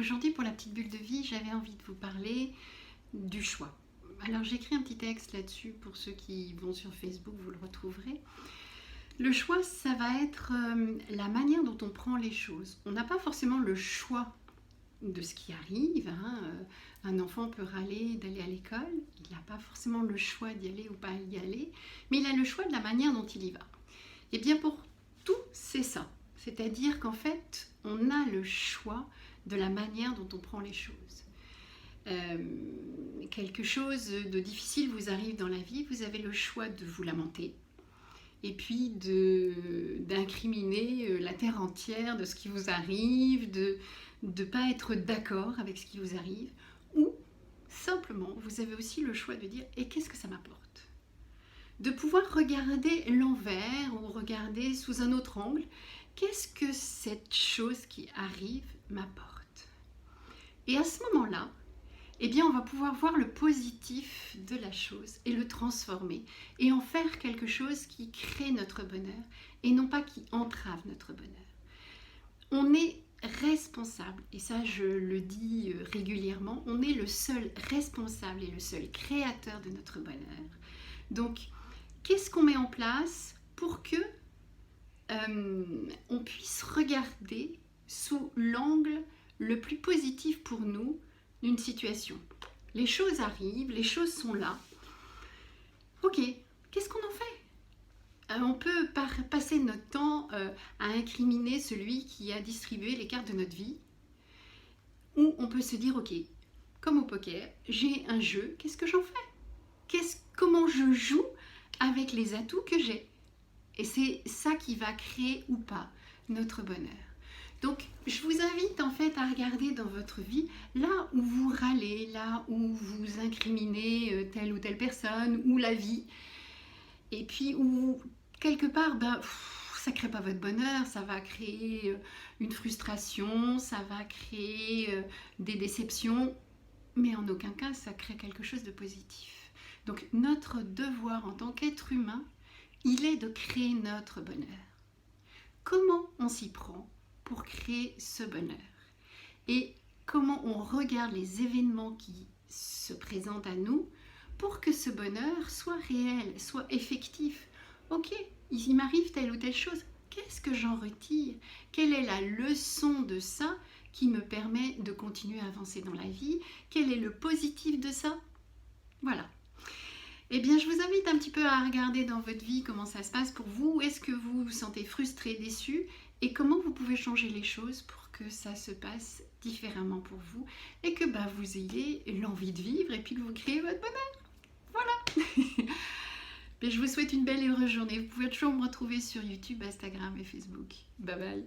Aujourd'hui, pour la petite bulle de vie, j'avais envie de vous parler du choix. Alors, j'ai écrit un petit texte là-dessus. Pour ceux qui vont sur Facebook, vous le retrouverez. Le choix, ça va être la manière dont on prend les choses. On n'a pas forcément le choix de ce qui arrive. Un enfant peut râler d'aller à l'école. Il n'a pas forcément le choix d'y aller ou pas y aller. Mais il a le choix de la manière dont il y va. Et bien, pour tout, c'est ça. C'est-à-dire qu'en fait, on a le choix de la manière dont on prend les choses. Quelque chose de difficile vous arrive dans la vie, vous avez le choix de vous lamenter et puis d'incriminer la terre entière de ce qui vous arrive, de ne pas être d'accord avec ce qui vous arrive, ou simplement, vous avez aussi le choix de dire « et qu'est-ce que ça m'apporte ?» De pouvoir regarder l'envers ou regarder sous un autre angle, qu'est-ce que cette chose qui arrive m'apporte? Et à ce moment-là, eh bien, on va pouvoir voir le positif de la chose et le transformer et en faire quelque chose qui crée notre bonheur et non pas qui entrave notre bonheur. On est responsable, et ça je le dis régulièrement, on est le seul responsable et le seul créateur de notre bonheur. Donc, qu'est-ce qu'on met en place pour que on puisse regarder sous l'angle le plus positif pour nous d'une situation? Les choses arrivent, les choses sont là. Ok, qu'est-ce qu'on en fait? On peut passer notre temps à incriminer celui qui a distribué les cartes de notre vie, ou on peut se dire, ok, comme au poker, j'ai un jeu, qu'est-ce que j'en fais? Comment je joue avec les atouts que j'ai? Et c'est ça qui va créer ou pas notre bonheur. Donc, je vous invite en fait à regarder dans votre vie, là où vous râlez, là où vous incriminez telle ou telle personne, ou la vie, et puis où quelque part, ça ne crée pas votre bonheur, ça va créer une frustration, ça va créer des déceptions, mais en aucun cas, ça crée quelque chose de positif. Donc, notre devoir en tant qu'être humain, il est de créer notre bonheur. Comment on s'y prend pour créer ce bonheur? Et comment on regarde les événements qui se présentent à nous pour que ce bonheur soit réel, soit effectif? Ok, il m'arrive telle ou telle chose, qu'est-ce que j'en retire? Quelle est la leçon de ça qui me permet de continuer à avancer dans la vie? Quel est le positif de ça? Voilà. Eh bien, je vous invite un petit peu à regarder dans votre vie comment ça se passe pour vous. Est-ce que vous vous sentez frustré, déçu? Et comment vous pouvez changer les choses pour que ça se passe différemment pour vous et que vous ayez l'envie de vivre et puis que vous créez votre bonheur. Voilà. Mais je vous souhaite une belle et heureuse journée. Vous pouvez toujours me retrouver sur YouTube, Instagram et Facebook. Bye bye.